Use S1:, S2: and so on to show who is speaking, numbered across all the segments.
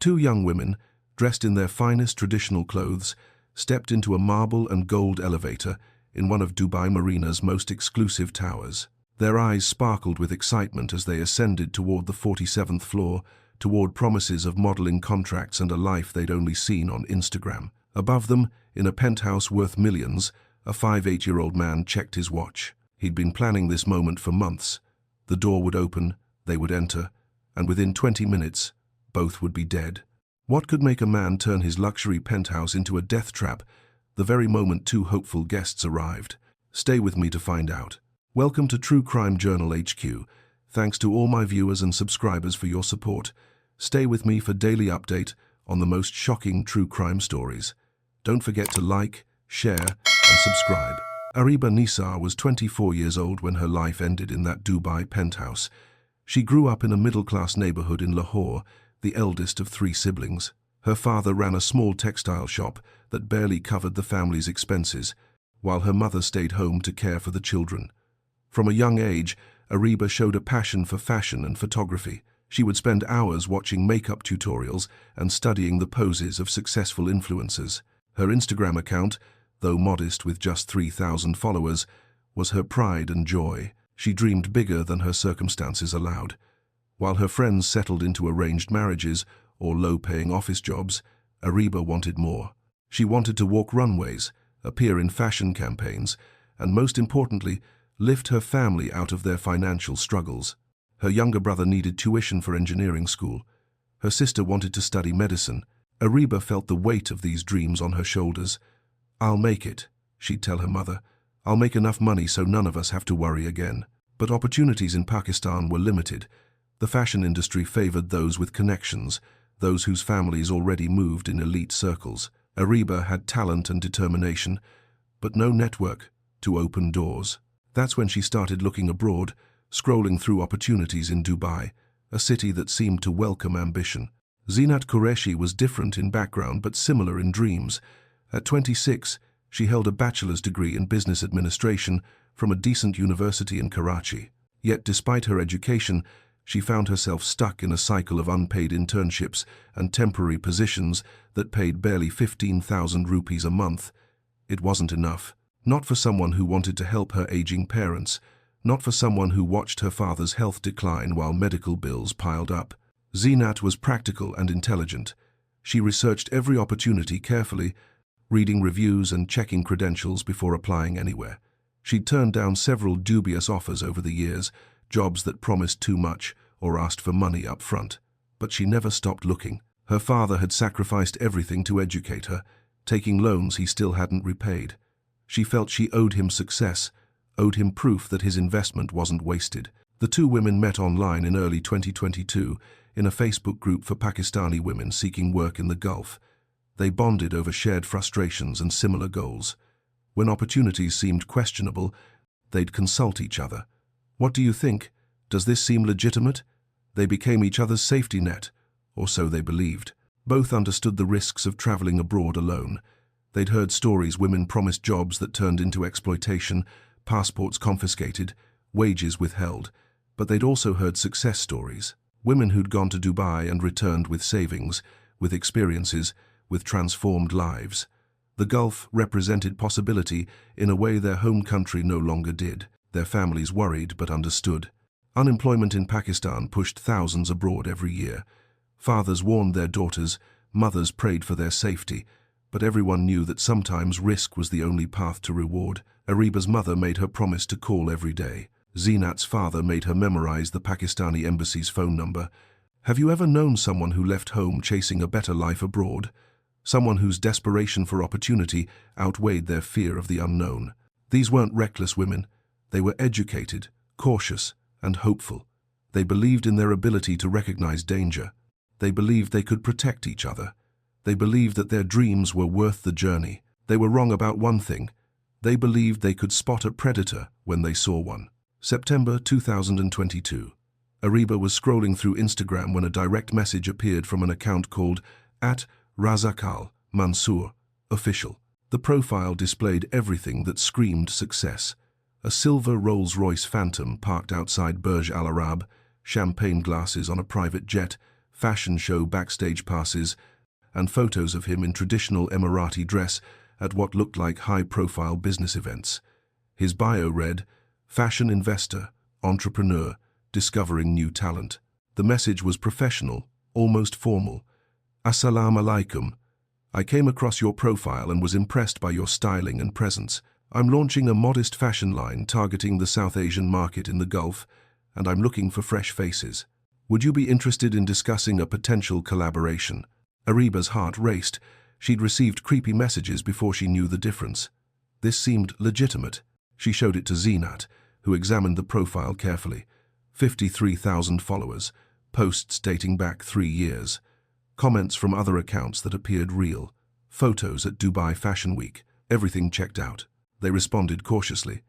S1: Two young women, dressed in their finest traditional clothes, stepped into a marble and gold elevator in one of Dubai Marina's most exclusive towers. Their eyes sparkled with excitement as they ascended toward the 47th floor, toward promises of modeling contracts and a life they'd only seen on Instagram. Above them, in a penthouse worth millions, a 58-year-old man checked his watch. He'd been planning this moment for months. The door would open, they would enter, and within 20 minutes, both would be dead. What could make a man turn his luxury penthouse into a death trap the very moment two hopeful guests arrived? Stay with me to find out. Welcome to True Crime Journal HQ. Thanks to all my viewers and subscribers for your support. Stay with me for daily update on the most shocking true crime stories. Don't forget to like, share, and subscribe. Ariba Nisar was 24 years old when her life ended in that Dubai penthouse. She grew up in a middle-class neighborhood in Lahore, the eldest of three siblings. Her father ran a small textile shop that barely covered the family's expenses, while her mother stayed home to care for the children. From a young age, Ariba showed a passion for fashion and photography. She would spend hours watching makeup tutorials and studying the poses of successful influencers. Her Instagram account, though modest with just 3,000 followers, was her pride and joy. She dreamed bigger than her circumstances allowed. While her friends settled into arranged marriages or low-paying office jobs, Ariba wanted more. She wanted to walk runways, appear in fashion campaigns, and most importantly, lift her family out of their financial struggles. Her younger brother needed tuition for engineering school. Her sister wanted to study medicine. Ariba felt the weight of these dreams on her shoulders. "I'll make it," she'd tell her mother. "I'll make enough money so none of us have to worry again." But opportunities in Pakistan were limited. The fashion industry favored those with connections, those whose families already moved in elite circles. Ariba had talent and determination, but no network to open doors. That's when she started looking abroad, scrolling through opportunities in Dubai, a city that seemed to welcome ambition. Zinat Qureshi was different in background but similar in dreams. At 26, she held a bachelor's degree in business administration from a decent university in Karachi. Yet despite her education, she found herself stuck in a cycle of unpaid internships and temporary positions that paid barely 15,000 rupees a month. It wasn't enough. Not for someone who wanted to help her aging parents, not for someone who watched her father's health decline while medical bills piled up. Zinat was practical and intelligent. She researched every opportunity carefully, reading reviews and checking credentials before applying anywhere. She'd turned down several dubious offers over the years, jobs that promised too much or asked for money up front. But she never stopped looking. Her father had sacrificed everything to educate her, taking loans he still hadn't repaid. She felt she owed him success, owed him proof that his investment wasn't wasted. The two women met online in early 2022 in a Facebook group for Pakistani women seeking work in the Gulf. They bonded over shared frustrations and similar goals. When opportunities seemed questionable, they'd consult each other. "What do you think? Does this seem legitimate?" They became each other's safety net, or so they believed. Both understood the risks of traveling abroad alone. They'd heard stories women promised jobs that turned into exploitation, passports confiscated, wages withheld. But they'd also heard success stories. Women who'd gone to Dubai and returned with savings, with experiences, with transformed lives. The Gulf represented possibility in a way their home country no longer did. Their families worried but understood. Unemployment in Pakistan pushed thousands abroad every year. Fathers warned their daughters, mothers prayed for their safety, but everyone knew that sometimes risk was the only path to reward. Ariba's mother made her promise to call every day. Zinat's father made her memorize the Pakistani embassy's phone number. Have you ever known someone who left home chasing a better life abroad? Someone whose desperation for opportunity outweighed their fear of the unknown. These weren't reckless women. They were educated, cautious, and hopeful. They believed in their ability to recognize danger. They believed they could protect each other. They believed that their dreams were worth the journey. They were wrong about one thing. They believed they could spot a predator when they saw one. September 2022. Ariba was scrolling through Instagram when a direct message appeared from an account called @Razakal Mansour Official. The profile displayed everything that screamed success. A silver Rolls-Royce Phantom parked outside Burj Al Arab, champagne glasses on a private jet, fashion show backstage passes, and photos of him in traditional Emirati dress at what looked like high-profile business events. His bio read, "Fashion investor, entrepreneur, discovering new talent." The message was professional, almost formal. "Assalamu alaikum. I came across your profile and was impressed by your styling and presence. I'm launching a modest fashion line targeting the South Asian market in the Gulf, and I'm looking for fresh faces. Would you be interested in discussing a potential collaboration?" Ariba's heart raced. She'd received creepy messages before she knew the difference. This seemed legitimate. She showed it to Zinat, who examined the profile carefully. 53,000 followers, posts dating back 3 years, comments from other accounts that appeared real, photos at Dubai Fashion Week. Everything checked out. They responded cautiously.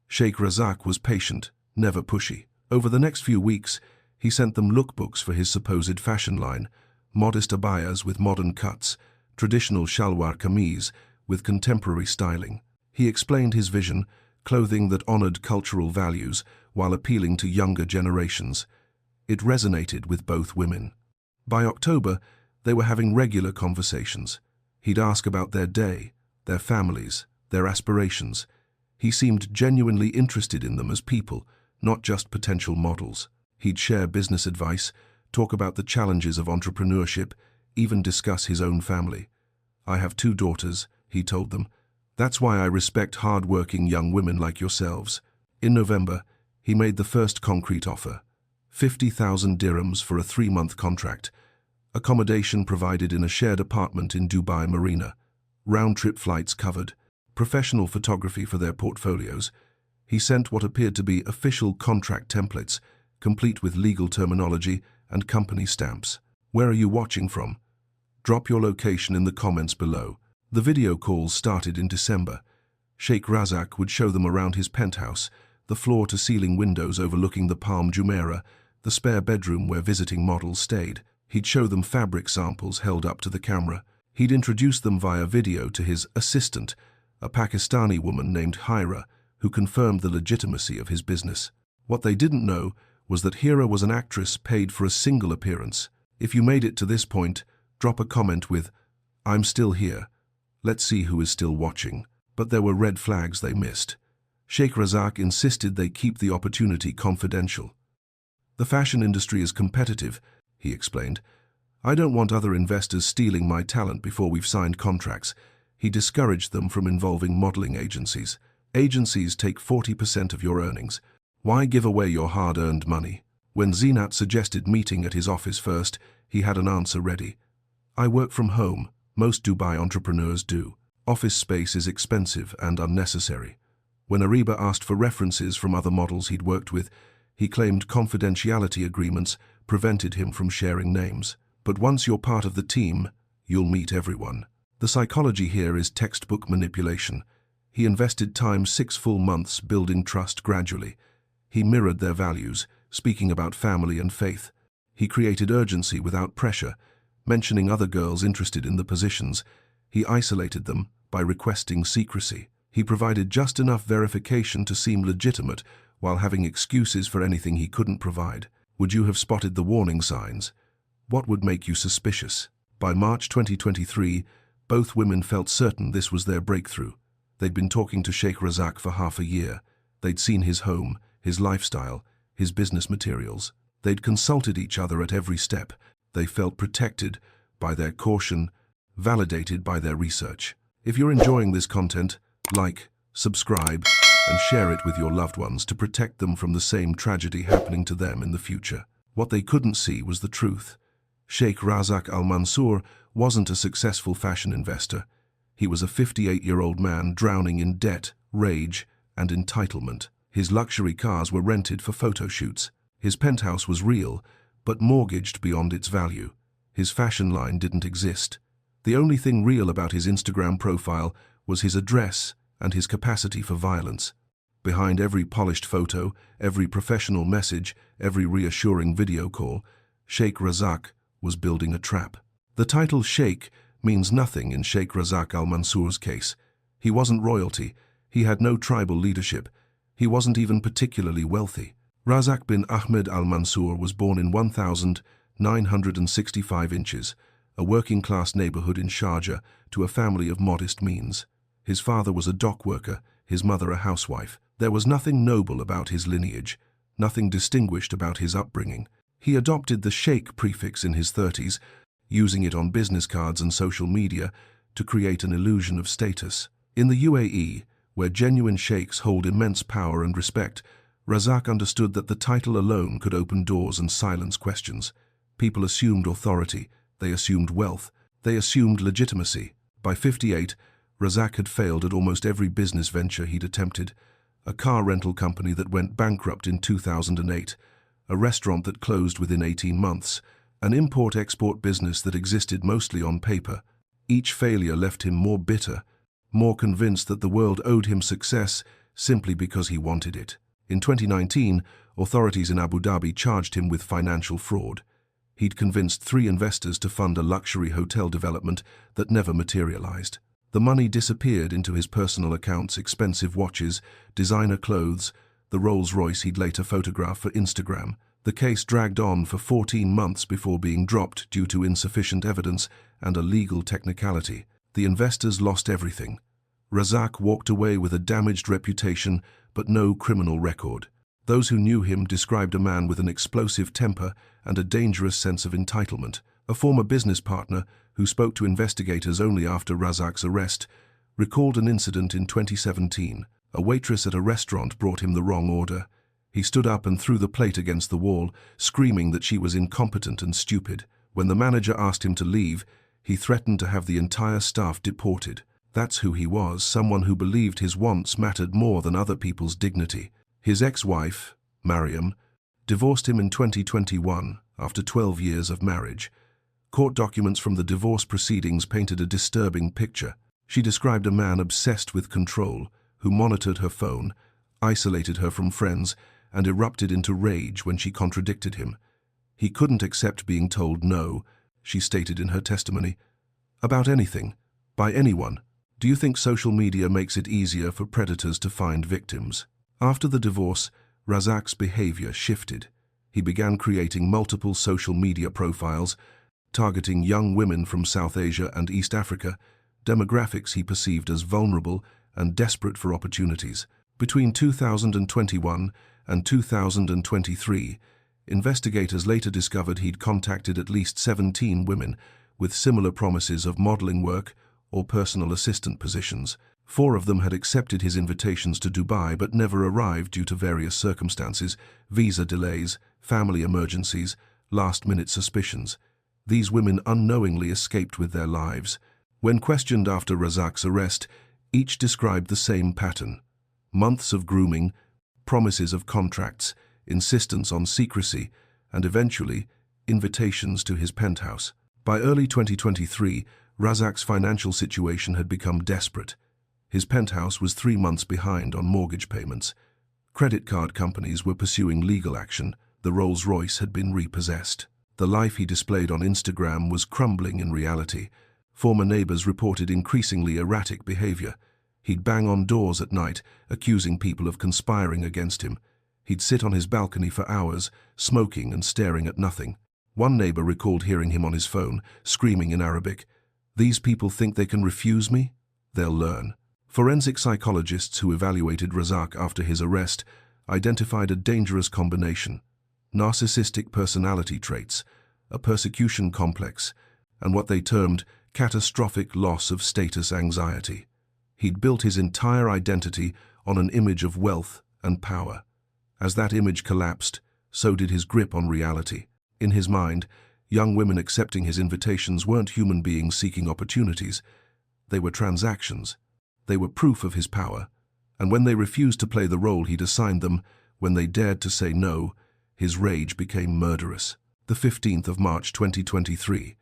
S1: Sheikh Razak was patient, never pushy. Over the next few weeks, he sent them lookbooks for his supposed fashion line, modest abayas with modern cuts, traditional shalwar kameez with contemporary styling. He explained his vision, clothing that honored cultural values while appealing to younger generations. It resonated with both women. By October, they were having regular conversations. He'd ask about their day, their families, their aspirations. He seemed genuinely interested in them as people, not just potential models. He'd share business advice, talk about the challenges of entrepreneurship, even discuss his own family. "I have 2 daughters," he told them. "That's why I respect hard-working young women like yourselves." In November, he made the first concrete offer, 50,000 dirhams for a 3-month contract, accommodation provided in a shared apartment in Dubai Marina, round-trip flights covered, professional photography for their portfolios. He sent what appeared to be official contract templates, complete with legal terminology and company stamps. "Where are you watching from? Drop your location in the comments below." The video calls started in December. Sheikh Razak would show them around his penthouse, the floor-to-ceiling windows overlooking the Palm Jumeirah, the spare bedroom where visiting models stayed. He'd show them fabric samples held up to the camera. He'd introduce them via video to his assistant, a Pakistani woman named Hira, who confirmed the legitimacy of his business. What they didn't know was that Hira was an actress paid for a single appearance. If you made it to this point, drop a comment with, "I'm still here. Let's see who is still watching." But there were red flags they missed. Sheikh Razak insisted they keep the opportunity confidential. "The fashion industry is competitive," he explained. "I don't want other investors stealing my talent before we've signed contracts." He discouraged them from involving modeling agencies. "Agencies take 40% of your earnings. Why give away your hard-earned money?" When Zinat suggested meeting at his office first, he had an answer ready. "I work from home. Most Dubai entrepreneurs do. Office space is expensive and unnecessary." When Ariba asked for references from other models he'd worked with, he claimed confidentiality agreements prevented him from sharing names. But once you're part of the team, you'll meet everyone. The psychology here is textbook manipulation. He invested time 6 full months building trust gradually. He mirrored their values, speaking about family and faith. He created urgency without pressure, mentioning other girls interested in the positions. He isolated them by requesting secrecy. He provided just enough verification to seem legitimate while having excuses for anything he couldn't provide. Would you have spotted the warning signs? What would make you suspicious? By March 2023, both women felt certain this was their breakthrough. They'd been talking to Sheikh Razak for half a year. They'd seen his home, his lifestyle, his business materials. They'd consulted each other at every step. They felt protected by their caution, validated by their research. If you're enjoying this content, like, subscribe, and share it with your loved ones to protect them from the same tragedy happening to them in the future. What they couldn't see was the truth. Sheikh Razak Al Mansour wasn't a successful fashion investor. He was a 58-year-old man drowning in debt, rage, and entitlement. His luxury cars were rented for photo shoots. His penthouse was real, but mortgaged beyond its value. His fashion line didn't exist. The only thing real about his Instagram profile was his address and his capacity for violence. Behind every polished photo, every professional message, every reassuring video call, Sheikh Razak was building a trap. The title Sheikh means nothing in Sheikh Razak Al Mansour's case. He wasn't royalty. He had no tribal leadership. He wasn't even particularly wealthy. Razak bin Ahmed Al Mansour was born in 1000 965 inches, a working-class neighborhood in Sharjah, to a family of modest means. His father was a dock worker, his mother a housewife. There was nothing noble about his lineage, nothing distinguished about his upbringing. He adopted the Sheikh prefix in his 30s, using it on business cards and social media to create an illusion of status. In the UAE, where genuine sheikhs hold immense power and respect, Razak understood that the title alone could open doors and silence questions. People assumed authority, they assumed wealth, they assumed legitimacy. By 58, Razak had failed at almost every business venture he'd attempted. A car rental company that went bankrupt in 2008, a restaurant that closed within 18 months, an import-export business that existed mostly on paper. Each failure left him more bitter, more convinced that the world owed him success simply because he wanted it. In 2019, authorities in Abu Dhabi charged him with financial fraud. He'd convinced 3 investors to fund a luxury hotel development that never materialized. The money disappeared into his personal accounts, expensive watches, designer clothes, the Rolls-Royce he'd later photographed for Instagram. The case dragged on for 14 months before being dropped due to insufficient evidence and a legal technicality. The investors lost everything. Razak walked away with a damaged reputation but no criminal record. Those who knew him described a man with an explosive temper and a dangerous sense of entitlement. A former business partner, who spoke to investigators only after Razak's arrest, recalled an incident in 2017. A waitress at a restaurant brought him the wrong order. He stood up and threw the plate against the wall, screaming that she was incompetent and stupid. When the manager asked him to leave, he threatened to have the entire staff deported. That's who he was, someone who believed his wants mattered more than other people's dignity. His ex-wife, Mariam, divorced him in 2021 after 12 years of marriage. Court documents from the divorce proceedings painted a disturbing picture. She described a man obsessed with control, who monitored her phone, isolated her from friends, and erupted into rage when she contradicted him. He couldn't accept being told no, she stated in her testimony, about anything, by anyone. Do you think social media makes it easier for predators to find victims? After the divorce, Razak's behavior shifted. He began creating multiple social media profiles, targeting young women from South Asia and East Africa, demographics he perceived as vulnerable and desperate for opportunities. Between 2021 and 2023, investigators later discovered he'd contacted at least 17 women with similar promises of modeling work or personal assistant positions. 4 of them had accepted his invitations to Dubai but never arrived due to various circumstances, visa delays, family emergencies, last-minute suspicions. These women unknowingly escaped with their lives. When questioned after Razak's arrest, each described the same pattern: months of grooming, promises of contracts, insistence on secrecy, and eventually, invitations to his penthouse. By early 2023, Razak's financial situation had become desperate. His penthouse was 3 months behind on mortgage payments. Credit card companies were pursuing legal action. The Rolls-Royce had been repossessed. The life he displayed on Instagram was crumbling in reality. Former neighbors reported increasingly erratic behavior. He'd bang on doors at night, accusing people of conspiring against him. He'd sit on his balcony for hours, smoking and staring at nothing. One neighbor recalled hearing him on his phone, screaming in Arabic, "These people think they can refuse me? They'll learn." Forensic psychologists who evaluated Razak after his arrest identified a dangerous combination: narcissistic personality traits, a persecution complex, and what they termed catastrophic loss of status anxiety. He'd built his entire identity on an image of wealth and power. As that image collapsed, so did his grip on reality. In his mind, young women accepting his invitations weren't human beings seeking opportunities. They were transactions. They were proof of his power. And when they refused to play the role he'd assigned them, when they dared to say no, his rage became murderous. The 15th of March 2023.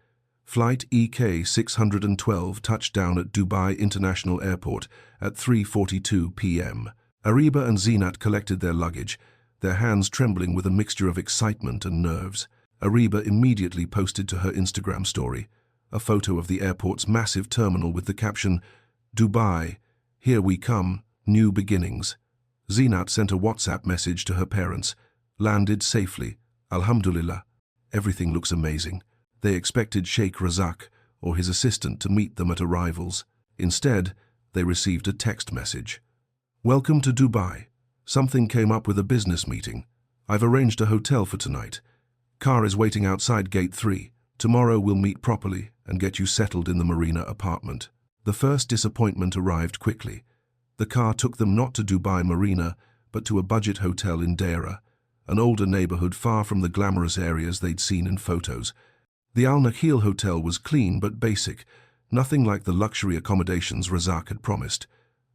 S1: Flight EK 612 touched down at Dubai International Airport at 3:42 p.m. Ariba and Zinat collected their luggage, their hands trembling with a mixture of excitement and nerves. Ariba immediately posted to her Instagram story a photo of the airport's massive terminal with the caption, "Dubai, here we come, new beginnings." Zinat sent a WhatsApp message to her parents, "Landed safely, Alhamdulillah." Everything looks amazing. They expected Sheikh Razak or his assistant to meet them at arrivals. Instead, they received a text message. "Welcome to Dubai. Something came up with a business meeting. I've arranged a hotel for tonight. Car is waiting outside gate 3. Tomorrow we'll meet properly and get you settled in the Marina apartment." The first disappointment arrived quickly. The car took them not to Dubai Marina, but to a budget hotel in Deira, an older neighborhood far from the glamorous areas they'd seen in photos. The Al Nakhil hotel was clean but basic, nothing like the luxury accommodations Razak had promised.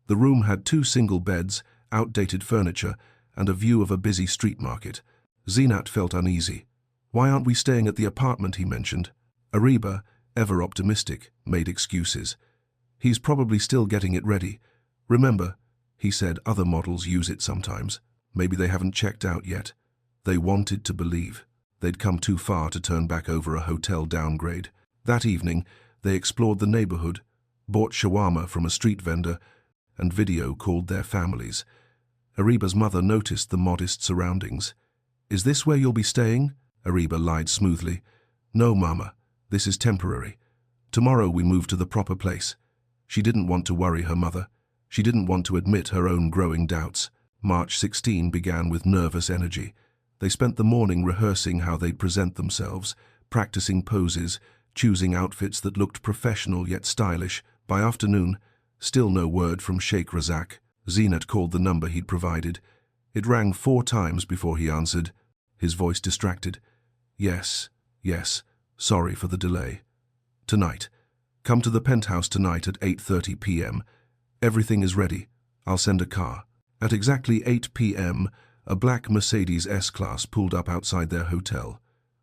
S1: The room had 2 single beds, outdated furniture, and a view of a busy street market. Zinat felt uneasy. "Why aren't we staying at the apartment?" he mentioned. Ariba, ever optimistic, made excuses. "He's probably still getting it ready. Remember," he said, "other models use it sometimes. Maybe they haven't checked out yet." They wanted to believe. They'd come too far to turn back over a hotel downgrade. That evening, they explored the neighborhood, bought shawarma from a street vendor, and video called their families. Ariba's mother noticed the modest surroundings. "Is this where you'll be staying?" Ariba lied smoothly. "No, Mama. This is temporary. Tomorrow we move to the proper place." She didn't want to worry her mother. She didn't want to admit her own growing doubts. March 16 began with nervous energy. They spent the morning rehearsing how they'd present themselves, practicing poses, choosing outfits that looked professional yet stylish. By afternoon, still no word from Sheikh Razak. Zinat called the number he'd provided. It rang 4 times before he answered, his voice distracted. Yes, sorry for the delay. Tonight. Come to the Penthouse tonight at 8:30 p.m. Everything is ready. I'll send a car." At exactly 8 p.m., a black Mercedes S-Class pulled up outside their hotel.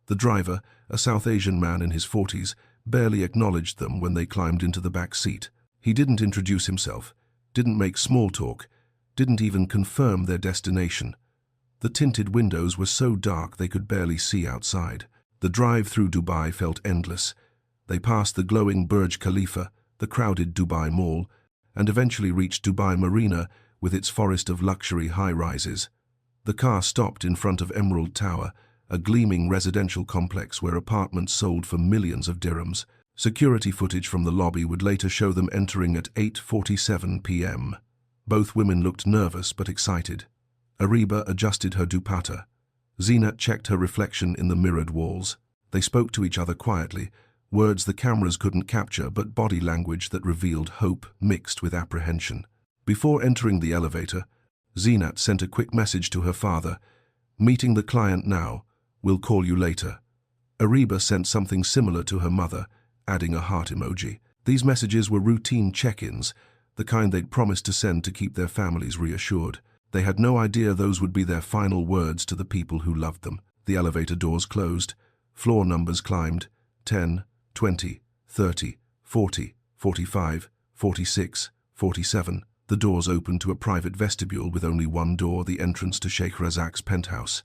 S1: The driver, a South Asian man in his 40s, barely acknowledged them when they climbed into the back seat. He didn't introduce himself, didn't make small talk, didn't even confirm their destination. The tinted windows were so dark they could barely see outside. The drive through Dubai felt endless. They passed the glowing Burj Khalifa, the crowded Dubai Mall, and eventually reached Dubai Marina with its forest of luxury high-rises. The car stopped in front of Emerald Tower, a gleaming residential complex where apartments sold for millions of dirhams. Security footage from the lobby would later show them entering at 8:47 p.m. Both women looked nervous but excited. Ariba adjusted her dupatta. Zinat checked her reflection in the mirrored walls. They spoke to each other quietly, words the cameras couldn't capture but body language that revealed hope mixed with apprehension. Before entering the elevator, Zinat sent a quick message to her father. "Meeting the client now. We'll call you later." Ariba sent something similar to her mother, adding a heart emoji. These messages were routine check-ins, the kind they'd promised to send to keep their families reassured. They had no idea those would be their final words to the people who loved them. The elevator doors closed. Floor numbers climbed. 10, 20, 30, 40, 45, 46, 47. The doors opened to a private vestibule with only one door, the entrance to Sheikh Razak's penthouse.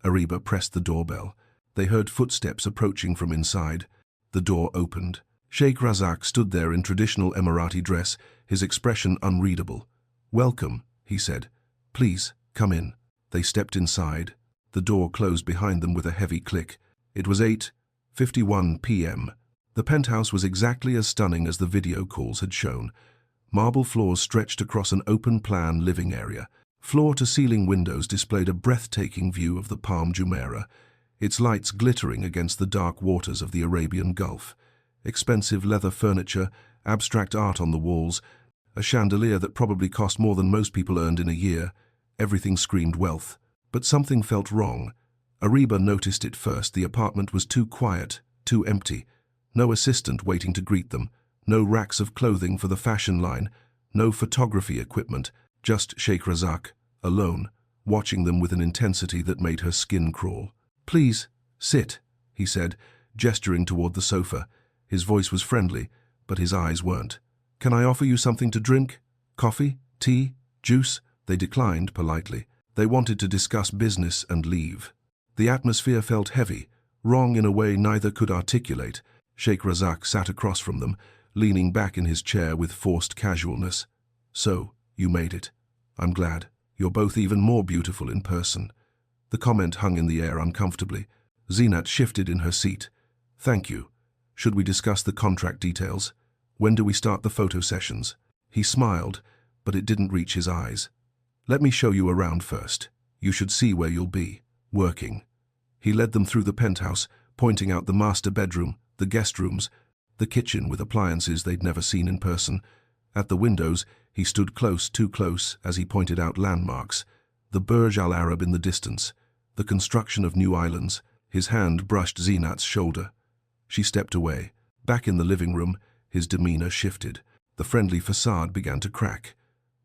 S1: Ariba pressed the doorbell. They heard footsteps approaching from inside. The door opened. Sheikh Razak stood there in traditional Emirati dress, his expression unreadable. "Welcome," he said. "Please, come in." They stepped inside. The door closed behind them with a heavy click. It was 8:51 p.m. The penthouse was exactly as stunning as the video calls had shown. Marble floors stretched across an open-plan living area. Floor-to-ceiling windows displayed a breathtaking view of the Palm Jumeirah, its lights glittering against the dark waters of the Arabian Gulf. Expensive leather furniture, abstract art on the walls, a chandelier that probably cost more than most people earned in a year. Everything screamed wealth. But something felt wrong. Ariba noticed it first. The apartment was too quiet, too empty. No assistant waiting to greet them. No racks of clothing for the fashion line. No photography equipment. Just Sheikh Razak, alone, watching them with an intensity that made her skin crawl. "Please, sit," he said, gesturing toward the sofa. His voice was friendly, but his eyes weren't. "Can I offer you something to drink? Coffee? Tea? Juice?" They declined politely. They wanted to discuss business and leave. The atmosphere felt heavy, wrong in a way neither could articulate. Sheikh Razak sat across from them, leaning back in his chair with forced casualness. "So, you made it. I'm glad. You're both even more beautiful in person." The comment hung in the air uncomfortably. Zinat shifted in her seat. Thank you. Should we discuss the contract details? When do we start the photo sessions? He smiled, but it didn't reach his eyes. Let me show you around first. You should see where you'll be, working. He led them through the penthouse, pointing out the master bedroom, the guest rooms, the kitchen with appliances they'd never seen in person. At the windows, he stood close, too close, as he pointed out landmarks. The Burj Al Arab in the distance, the construction of new islands. His hand brushed Zinat's shoulder. She stepped away. Back in the living room, his demeanor shifted. The friendly facade began to crack.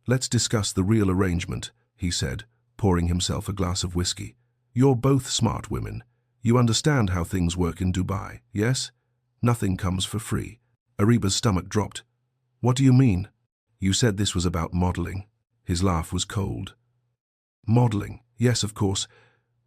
S1: Let's discuss the real arrangement, he said, pouring himself a glass of whiskey. You're both smart women. You understand how things work in Dubai, yes? Nothing comes for free. Ariba's stomach dropped. What do you mean? You said this was about modeling. His laugh was cold. Modeling, yes, of course,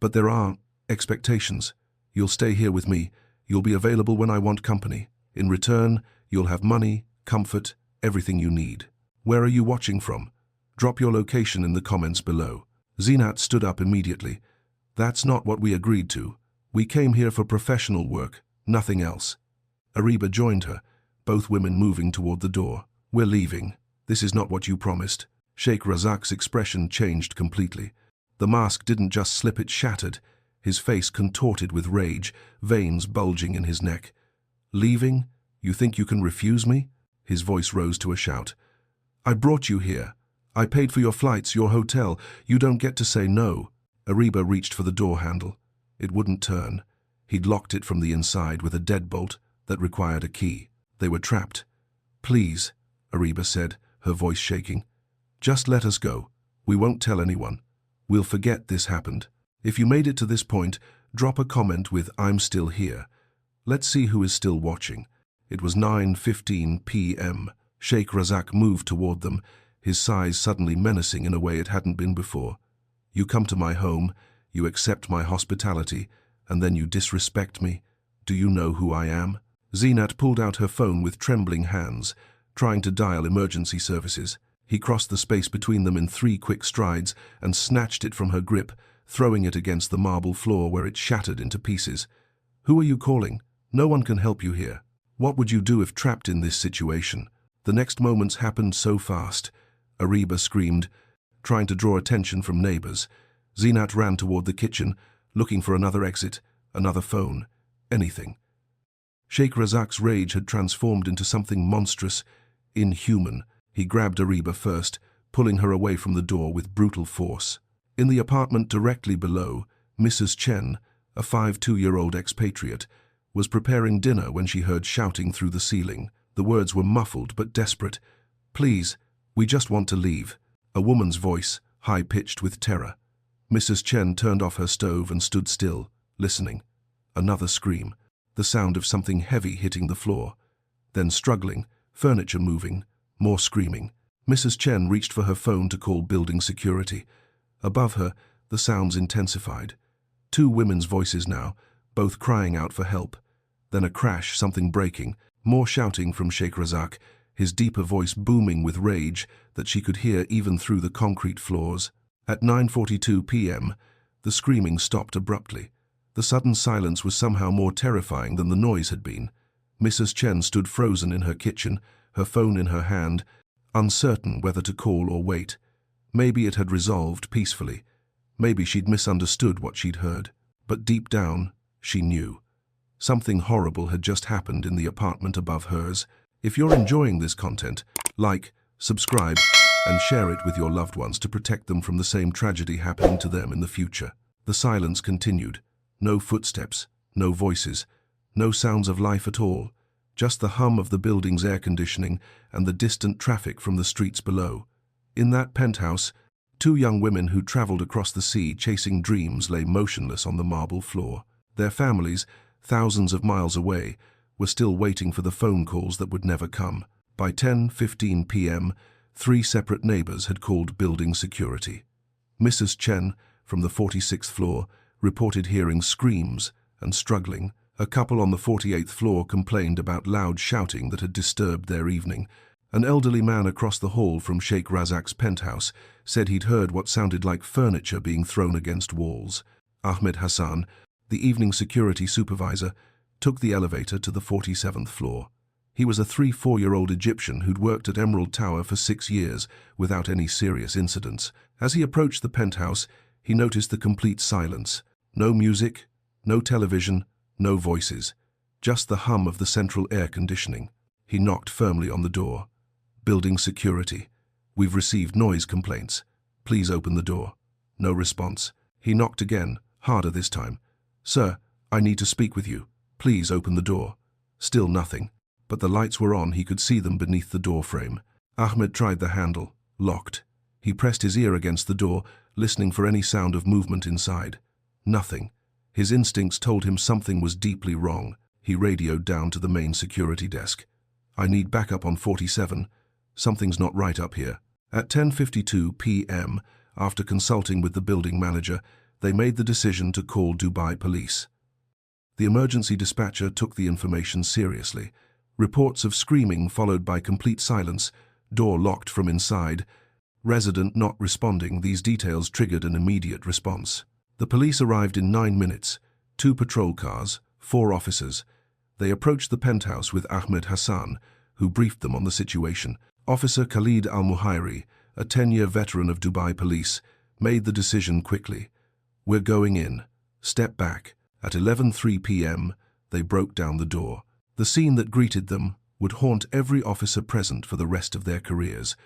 S1: but there are expectations. You'll stay here with me. You'll be available when I want company. In return, you'll have money, comfort, everything you need. Where are you watching from? Drop your location in the comments below. Zinat stood up immediately. That's not what we agreed to. We came here for professional work, nothing else. Ariba joined her, both women moving toward the door. We're leaving. This is not what you promised. Sheikh Razak's expression changed completely. The mask didn't just slip, it shattered. His face contorted with rage, veins bulging in his neck. Leaving? You think you can refuse me? His voice rose to a shout. I brought you here. I paid for your flights, your hotel. You don't get to say no. Ariba reached for the door handle. It wouldn't turn. He'd locked it from the inside with a deadbolt that required a key. They were trapped. Please, Ariba said, her voice shaking. Just let us go. We won't tell anyone. We'll forget this happened. If you made it to this point, drop a comment with I'm still here. Let's see who is still watching. It was 9:15 p.m. Sheikh Razak moved toward them, his size suddenly menacing in a way it hadn't been before. You come to my home, you accept my hospitality, and then you disrespect me. Do you know who I am? Zinat pulled out her phone with trembling hands, trying to dial emergency services. He crossed the space between them in 3 quick strides and snatched it from her grip, throwing it against the marble floor where it shattered into pieces. Who are you calling? No one can help you here. What would you do if trapped in this situation? The next moments happened so fast. Ariba screamed, trying to draw attention from neighbors. Zinat ran toward the kitchen, looking for another exit, another phone, anything. Sheikh Razak's rage had transformed into something monstrous, inhuman. He grabbed Ariba first, pulling her away from the door with brutal force. In the apartment directly below, Mrs. Chen, a 52-year-old expatriate, was preparing dinner when she heard shouting through the ceiling. The words were muffled but desperate. Please, we just want to leave. A woman's voice, high-pitched with terror. Mrs. Chen turned off her stove and stood still, listening. Another scream, the sound of something heavy hitting the floor. Then struggling, furniture moving, more screaming. Mrs. Chen reached for her phone to call building security. Above her, the sounds intensified. 2 women's voices now, both crying out for help. Then a crash, something breaking, more shouting from Sheikh Razak, his deeper voice booming with rage that she could hear even through the concrete floors. At 9:42 p.m., the screaming stopped abruptly. The sudden silence was somehow more terrifying than the noise had been. Mrs. Chen stood frozen in her kitchen, her phone in her hand, uncertain whether to call or wait. Maybe it had resolved peacefully. Maybe she'd misunderstood what she'd heard. But deep down, she knew. Something horrible had just happened in the apartment above hers. If you're enjoying this content, like, subscribe, and share it with your loved ones to protect them from the same tragedy happening to them in the future. The silence continued. No footsteps, no voices, no sounds of life at all. Just the hum of the building's air conditioning and the distant traffic from the streets below. In that penthouse, 2 young women who traveled across the sea chasing dreams lay motionless on the marble floor. Their families, thousands of miles away, were still waiting for the phone calls that would never come. By 10:15 p.m., 3 separate neighbors had called building security. Mrs. Chen, from the 46th floor, reported hearing screams and struggling. A couple on the 48th floor complained about loud shouting that had disturbed their evening. An elderly man across the hall from Sheikh Razak's penthouse said he'd heard what sounded like furniture being thrown against walls. Ahmed Hassan, The evening security supervisor took the elevator to the 47th floor. He was a 3-4-year-old Egyptian who'd worked at Emerald Tower for 6 years without any serious incidents. As he approached the penthouse, he noticed the complete silence. No music, no television, no voices. Just the hum of the central air conditioning. He knocked firmly on the door. "Building security. We've received noise complaints. Please open the door." No response. He knocked again, harder this time. "Sir, I need to speak with you. Please open the door." Still nothing. But the lights were on, he could see them beneath the door frame. Ahmed tried the handle. Locked. He pressed his ear against the door, listening for any sound of movement inside. Nothing. His instincts told him something was deeply wrong. He radioed down to the main security desk. "I need backup on 47. Something's not right up here." At 10:52 p.m., after consulting with the building manager, they made the decision to call Dubai police. The emergency dispatcher took the information seriously. Reports of screaming followed by complete silence, door locked from inside, resident not responding. These details triggered an immediate response. The police arrived in 9 minutes, 2 patrol cars, 4 officers. They approached the penthouse with Ahmed Hassan, who briefed them on the situation. Officer Khalid Al-Muhairi, a 10-year veteran of Dubai police, made the decision quickly. "We're going in. Step back." At 11:03 p.m., they broke down the door. The scene that greeted them would haunt every officer present for the rest of their careers.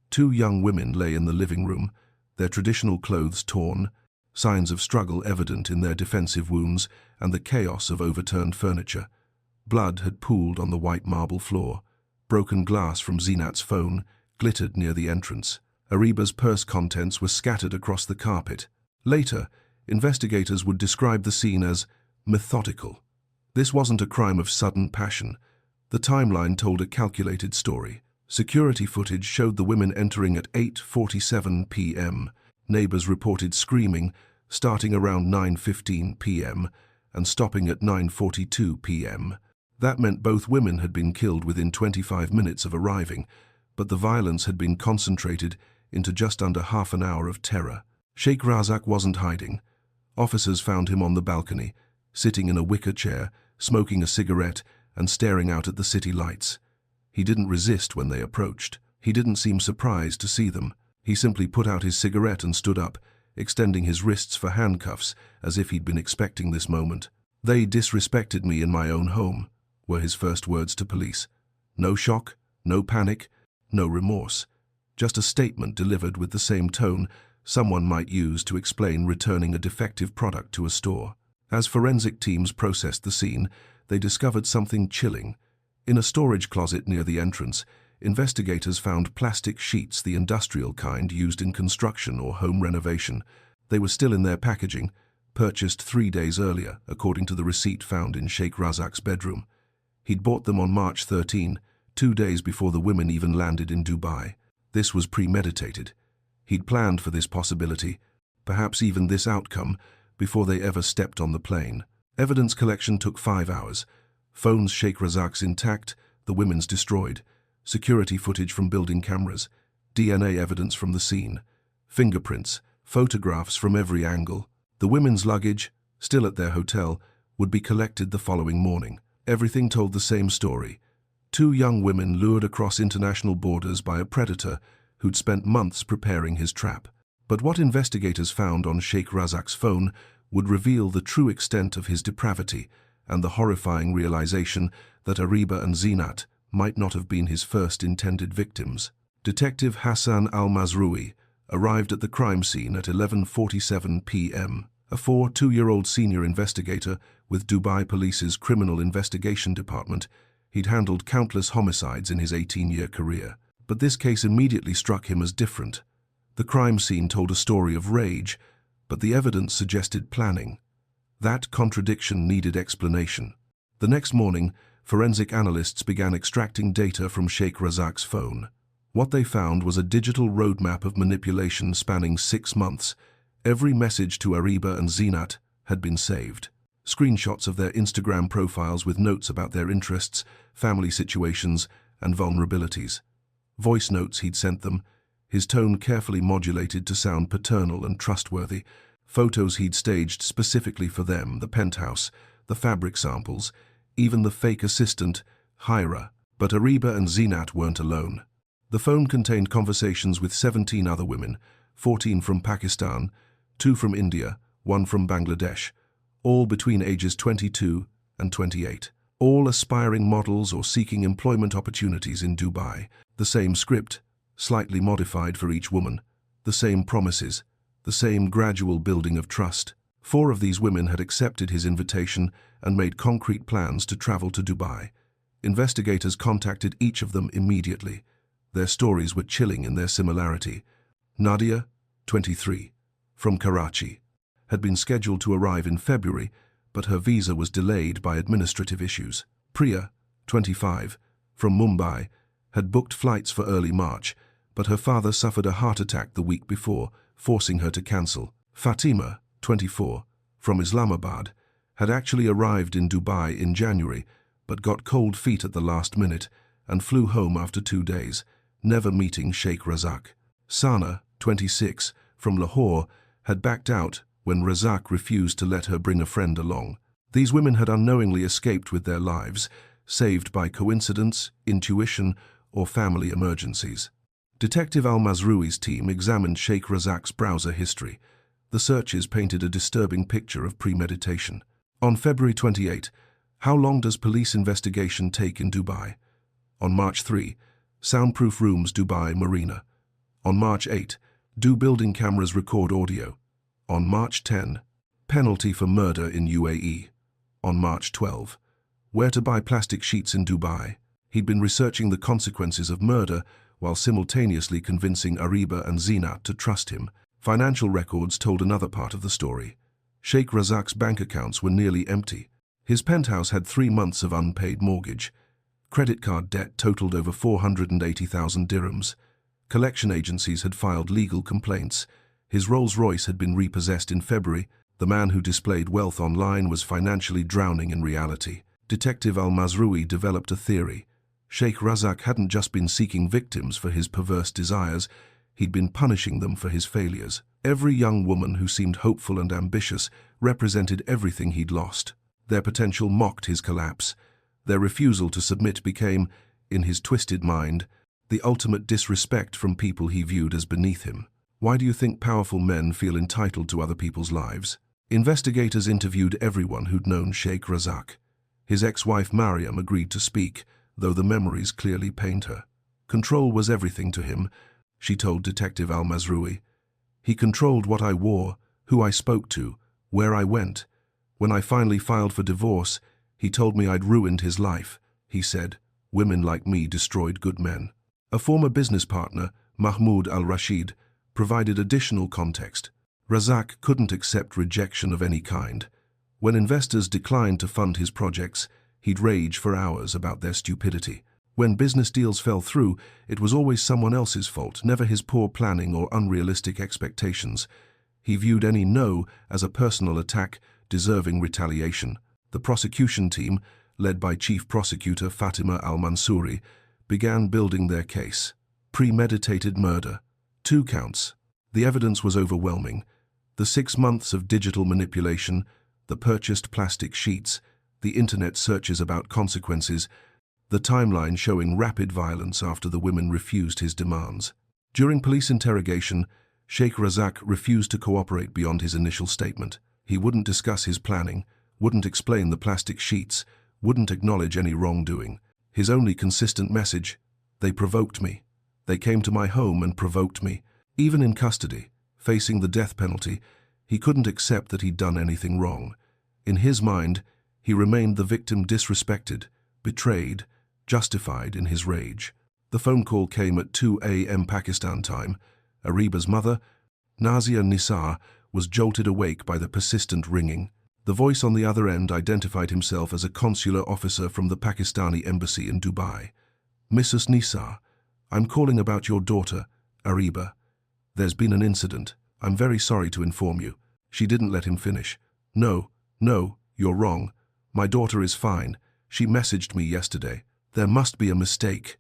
S1: 2 young women lay in the living room, their traditional clothes torn, signs of struggle evident in their defensive wounds and the chaos of overturned furniture. Blood had pooled on the white marble floor. Broken glass from Zinat's phone glittered near the entrance. Ariba's purse contents were scattered across the carpet. Later, investigators would describe the scene as methodical. This wasn't a crime of sudden passion. The timeline told a calculated story. Security footage showed the women entering at 8:47 p.m. Neighbors reported screaming, starting around 9:15 p.m. and stopping at 9:42 p.m. That meant both women had been killed within 25 minutes of arriving, but the violence had been concentrated into just under half an hour of terror. Sheikh Razak wasn't hiding. Officers found him on the balcony, sitting in a wicker chair, smoking a cigarette and staring out at the city lights. He didn't resist when they approached. He didn't seem surprised to see them. He simply put out his cigarette and stood up, extending his wrists for handcuffs as if he'd been expecting this moment. "They disrespected me in my own home," were his first words to police. No shock, no panic, no remorse. Just a statement delivered with the same tone someone might use to explain returning a defective product to a store. As forensic teams processed the scene, they discovered something chilling. In a storage closet near the entrance, investigators found plastic sheets, the industrial kind used in construction or home renovation. They were still in their packaging, purchased 3 days earlier, according to the receipt found in Sheikh Razak's bedroom. He'd bought them on March 13, 2 days before the women even landed in Dubai. This was premeditated. He'd planned for this possibility, perhaps even this outcome, before they ever stepped on the plane. Evidence collection took 5 hours. Phones Sheikh Razak's intact, the women's destroyed. Security footage from building cameras. DNA evidence from the scene. Fingerprints, photographs from every angle. The women's luggage, still at their hotel, would be collected the following morning. Everything told the same story. 2 young women lured across international borders by a predator who'd spent months preparing his trap. But what investigators found on Sheikh Razak's phone would reveal the true extent of his depravity and the horrifying realization that Ariba and Zinat might not have been his first intended victims. Detective Hassan Al-Mazroui arrived at the crime scene at 11:47 p.m. A 42-year-old senior investigator with Dubai Police's Criminal Investigation Department, he'd handled countless homicides in his 18-year career. But this case immediately struck him as different. The crime scene told a story of rage, but the evidence suggested planning. That contradiction needed explanation. The next morning, forensic analysts began extracting data from Sheikh Razak's phone. What they found was a digital roadmap of manipulation spanning 6 months. Every message to Ariba and Zinat had been saved. Screenshots of their Instagram profiles with notes about their interests, family situations, and vulnerabilities. Voice notes he'd sent them, his tone carefully modulated to sound paternal and trustworthy. Photos he'd staged specifically for them, the penthouse, the fabric samples, even the fake assistant, Hira. But Ariba and Zinat weren't alone. The phone contained conversations with 17 other women, 14 from Pakistan, 2 from India, 1 from Bangladesh, all between ages 22 and 28. All aspiring models or seeking employment opportunities in Dubai. The same script, slightly modified for each woman. The same promises, the same gradual building of trust. 4 of these women had accepted his invitation and made concrete plans to travel to Dubai. Investigators contacted each of them immediately. Their stories were chilling in their similarity. Nadia, 23, from Karachi, had been scheduled to arrive in February, but her visa was delayed by administrative issues. Priya, 25, from Mumbai, had booked flights for early March, but her father suffered a heart attack the week before, forcing her to cancel. Fatima, 24, from Islamabad, had actually arrived in Dubai in January, but got cold feet at the last minute and flew home after 2 days, never meeting Sheikh Razak. Sana, 26, from Lahore, had backed out when Razak refused to let her bring a friend along. These women had unknowingly escaped with their lives, saved by coincidence, intuition, or family emergencies. Detective Al-Mazroui's team examined Sheikh Razak's browser history. The searches painted a disturbing picture of premeditation. On February 28, how long does police investigation take in Dubai? On March 3, soundproof rooms Dubai Marina. On March 8, do building cameras record audio? On March 10, penalty for murder in UAE. On March 12, where to buy plastic sheets in Dubai? He'd been researching the consequences of murder while simultaneously convincing Ariba and Zinat to trust him. Financial records told another part of the story. Sheikh Razak's bank accounts were nearly empty. His penthouse had 3 months of unpaid mortgage. Credit card debt totaled over 480,000 dirhams. Collection agencies had filed legal complaints. His Rolls-Royce had been repossessed in February. The man who displayed wealth online was financially drowning in reality. Detective Al-Mazroui developed a theory. Sheikh Razak hadn't just been seeking victims for his perverse desires, he'd been punishing them for his failures. Every young woman who seemed hopeful and ambitious represented everything he'd lost. Their potential mocked his collapse. Their refusal to submit became, in his twisted mind, the ultimate disrespect from people he viewed as beneath him. Why do you think powerful men feel entitled to other people's lives? Investigators interviewed everyone who'd known Sheikh Razak. His ex-wife Mariam agreed to speak, though the memories clearly pained her. Control was everything to him, she told Detective Al-Mazroui. He controlled what I wore, who I spoke to, where I went. When I finally filed for divorce, he told me I'd ruined his life. He said, women like me destroyed good men. A former business partner, Mahmoud al-Rashid, provided additional context. Razak couldn't accept rejection of any kind. When investors declined to fund his projects, he'd rage for hours about their stupidity. When business deals fell through, it was always someone else's fault, never his poor planning or unrealistic expectations. He viewed any no as a personal attack, deserving retaliation. The prosecution team, led by Chief Prosecutor Fatima al-Mansouri, began building their case. Premeditated murder. 2 counts. The evidence was overwhelming. The 6 months of digital manipulation, the purchased plastic sheets, the internet searches about consequences, the timeline showing rapid violence after the women refused his demands. During police interrogation, Sheikh Razak refused to cooperate beyond his initial statement. He wouldn't discuss his planning, wouldn't explain the plastic sheets, wouldn't acknowledge any wrongdoing. His only consistent message, they provoked me. They came to my home and provoked me. Even in custody, facing the death penalty, he couldn't accept that he'd done anything wrong. In his mind, he remained the victim, disrespected, betrayed, justified in his rage. The phone call came at 2 a.m. Pakistan time. Ariba's mother, Nazia Nisar, was jolted awake by the persistent ringing. The voice on the other end identified himself as a consular officer from the Pakistani embassy in Dubai. Mrs. Nisar, I'm calling about your daughter, Ariba. There's been an incident. I'm very sorry to inform you. She didn't let him finish. No, you're wrong. My daughter is fine. She messaged me yesterday. There must be a mistake.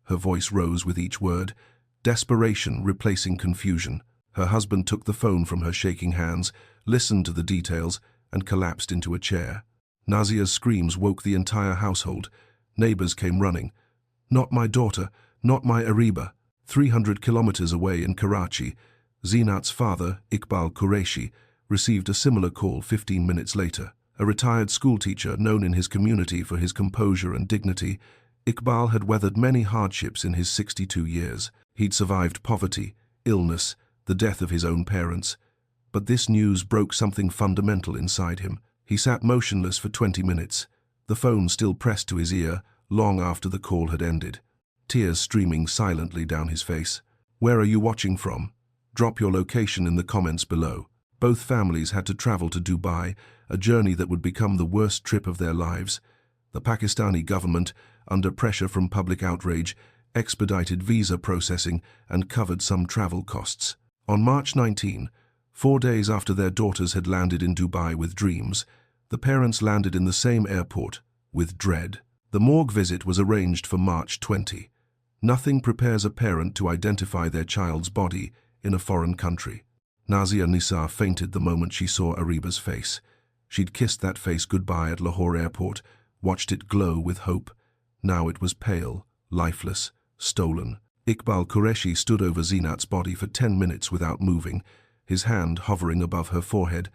S1: Her voice rose with each word, desperation replacing confusion. Her husband took the phone from her shaking hands, listened to the details, and collapsed into a chair. Nazia's screams woke the entire household. Neighbors came running. "Not my daughter, not my Ariba." 300 kilometers away in Karachi, Zinat's father, Iqbal Qureshi, received a similar call 15 minutes later. A retired schoolteacher known in his community for his composure and dignity, Iqbal had weathered many hardships in his 62 years. He'd survived poverty, illness, the death of his own parents. But this news broke something fundamental inside him. He sat motionless for 20 minutes, the phone still pressed to his ear long after the call had ended, tears streaming silently down his face. "Where are you watching from? Drop your location in the comments below." Both families had to travel to Dubai, a journey that would become the worst trip of their lives. The Pakistani government, under pressure from public outrage, expedited visa processing and covered some travel costs. On March 19, 4 days after their daughters had landed in Dubai with dreams, the parents landed in the same airport with dread. The morgue visit was arranged for March 20. Nothing prepares a parent to identify their child's body in a foreign country. Nazia Nisar fainted the moment she saw Ariba's face. She'd kissed that face goodbye at Lahore airport, watched it glow with hope. Now it was pale, lifeless, stolen. Iqbal Qureshi stood over Zinat's body for 10 minutes without moving, his hand hovering above her forehead,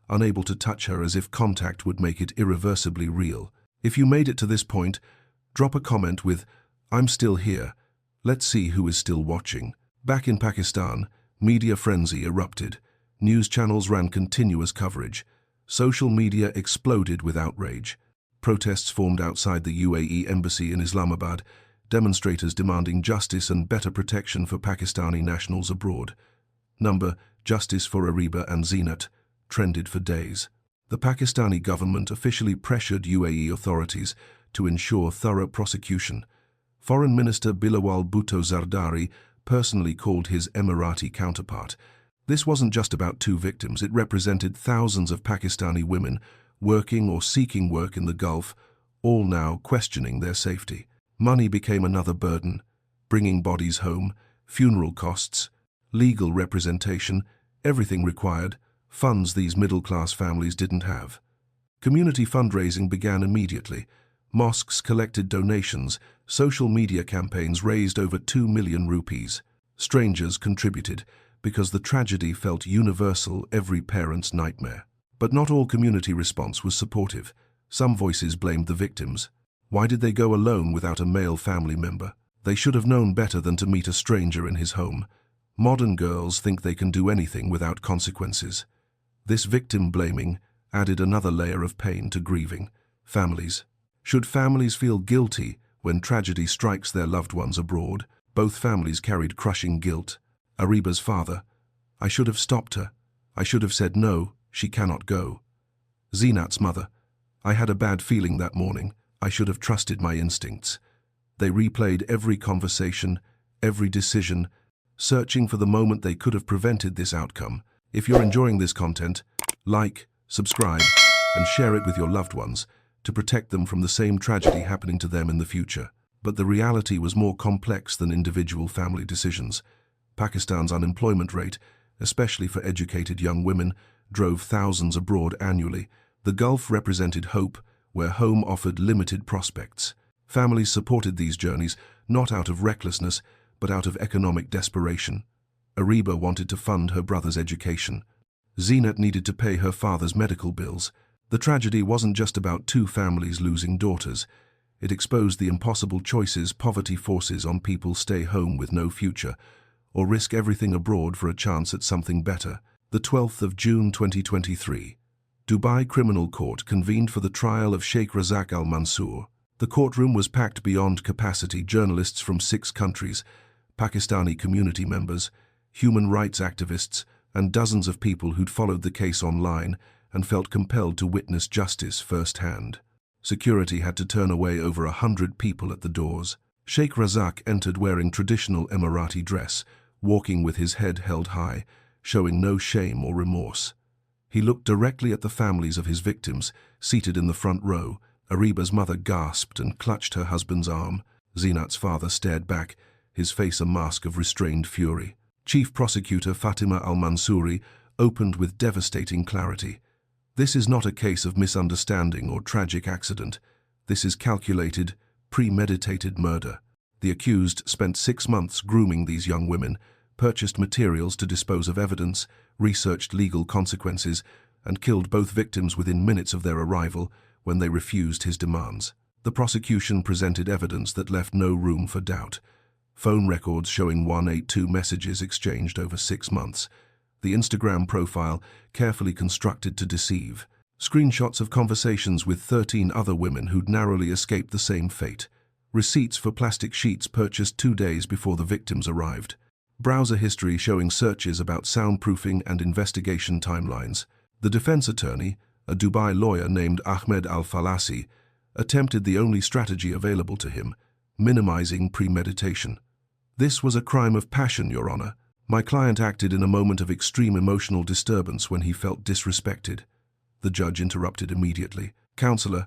S1: unable to touch her as if contact would make it irreversibly real. If you made it to this point, drop a comment with, "I'm still here. Let's see who is still watching." Back in Pakistan, media frenzy erupted. News channels ran continuous coverage. Social media exploded with outrage. Protests formed outside the UAE embassy in Islamabad, demonstrators demanding justice and better protection for Pakistani nationals abroad. Justice for Ariba and Zinat trended for days. The Pakistani government officially pressured UAE authorities to ensure thorough prosecution. Foreign Minister Bilawal Bhutto Zardari personally called his Emirati counterpart. This wasn't just about 2 victims, it represented thousands of Pakistani women working or seeking work in the Gulf, all now questioning their safety. Money became another burden, bringing bodies home, funeral costs, legal representation, everything required, funds these middle-class families didn't have. Community fundraising began immediately. Mosques collected donations, social media campaigns raised over 2 million rupees. Strangers contributed, because the tragedy felt universal, every parent's nightmare. But not all community response was supportive. Some voices blamed the victims. Why did they go alone without a male family member? They should have known better than to meet a stranger in his home. Modern girls think they can do anything without consequences. This victim blaming added another layer of pain to grieving. Families. Should families feel guilty when tragedy strikes their loved ones abroad? Both families carried crushing guilt. Ariba's father: "I should have stopped her. I should have said no, she cannot go." Zinat's mother: "I had a bad feeling that morning. I should have trusted my instincts." They replayed every conversation, every decision, searching for the moment they could have prevented this outcome. If you're enjoying this content, like, subscribe, and share it with your loved ones to protect them from the same tragedy happening to them in the future. But the reality was more complex than individual family decisions. Pakistan's unemployment rate, especially for educated young women, drove thousands abroad annually. The Gulf represented hope, where home offered limited prospects. Families supported these journeys, not out of recklessness, but out of economic desperation. Ariba wanted to fund her brother's education. Zinat needed to pay her father's medical bills. The tragedy wasn't just about 2 families losing daughters. It exposed the impossible choices poverty forces on people: stay home with no future, or risk everything abroad for a chance at something better. The 12th of June 2023. Dubai Criminal Court convened for the trial of Sheikh Razak al-Mansour. The courtroom was packed beyond capacity. Journalists from 6 countries, Pakistani community members, human rights activists, and dozens of people who'd followed the case online and felt compelled to witness justice firsthand. Security had to turn away over 100 people at the doors. Sheikh Razak entered wearing traditional Emirati dress, walking with his head held high, showing no shame or remorse. He looked directly at the families of his victims, seated in the front row. Ariba's mother gasped and clutched her husband's arm. Zinat's father stared back, his face a mask of restrained fury. Chief Prosecutor Fatima Al-Mansouri opened with devastating clarity. This is not a case of misunderstanding or tragic accident. This is calculated, premeditated murder. The accused spent 6 months grooming these young women, purchased materials to dispose of evidence, researched legal consequences, and killed both victims within minutes of their arrival when they refused his demands. The prosecution presented evidence that left no room for doubt. Phone records showing 182 messages exchanged over 6 months. The Instagram profile carefully constructed to deceive. Screenshots of conversations with 13 other women who'd narrowly escaped the same fate. Receipts for plastic sheets purchased 2 days before the victims arrived. Browser history showing searches about soundproofing and investigation timelines. The defense attorney, a Dubai lawyer named Ahmed Al-Falasi, attempted the only strategy available to him, minimizing premeditation. "This was a crime of passion, Your Honor. My client acted in a moment of extreme emotional disturbance when he felt disrespected." The judge interrupted immediately. "Counselor,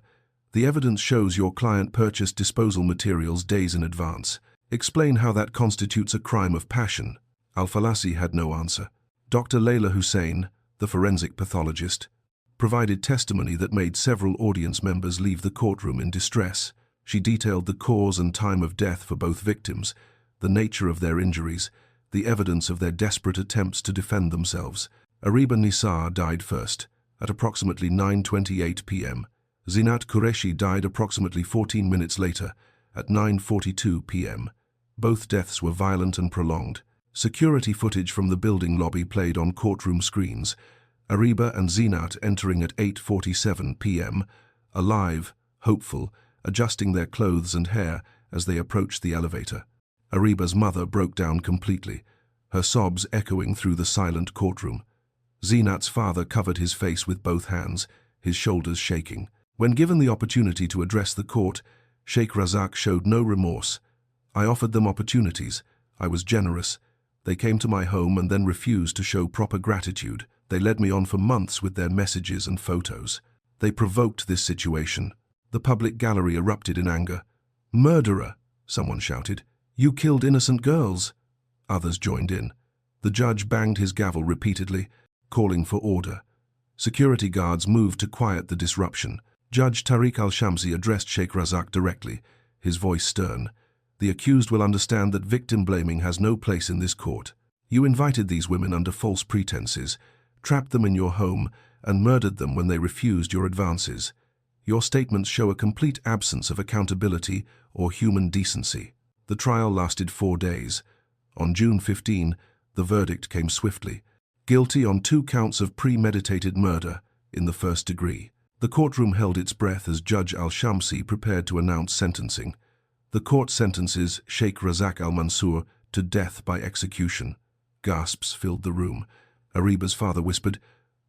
S1: the evidence shows your client purchased disposal materials days in advance. Explain how that constitutes a crime of passion." Al-Falasi had no answer. Dr. Layla Hussein, the forensic pathologist, provided testimony that made several audience members leave the courtroom in distress. She detailed the cause and time of death for both victims, the nature of their injuries, the evidence of their desperate attempts to defend themselves. Ariba Nisar died first, at approximately 9:28 p.m. Zinat Qureshi died approximately 14 minutes later, at 9:42 p.m. Both deaths were violent and prolonged. Security footage from the building lobby played on courtroom screens. Ariba and Zinat entering at 8:47 p.m., alive, hopeful, adjusting their clothes and hair as they approached the elevator. Ariba's mother broke down completely, her sobs echoing through the silent courtroom. Zinat's father covered his face with both hands, his shoulders shaking. When given the opportunity to address the court, Sheikh Razak showed no remorse. "I offered them opportunities. I was generous. They came to my home and then refused to show proper gratitude. They led me on for months with their messages and photos. They provoked this situation." The public gallery erupted in anger. "Murderer!" someone shouted. "You killed innocent girls." Others joined in. The judge banged his gavel repeatedly, calling for order. Security guards moved to quiet the disruption. Judge Tariq al-Shamsi addressed Sheikh Razak directly, his voice stern. "The accused will understand that victim blaming has no place in this court. You invited these women under false pretenses, trapped them in your home, and murdered them when they refused your advances. Your statements show a complete absence of accountability or human decency." The trial lasted 4 days. On June 15, the verdict came swiftly. Guilty on 2 counts of premeditated murder in the first degree. The courtroom held its breath as Judge Al-Shamsi prepared to announce sentencing. The court sentences Sheikh Razak al-Mansour to death by execution. Gasps filled the room. Ariba's father whispered,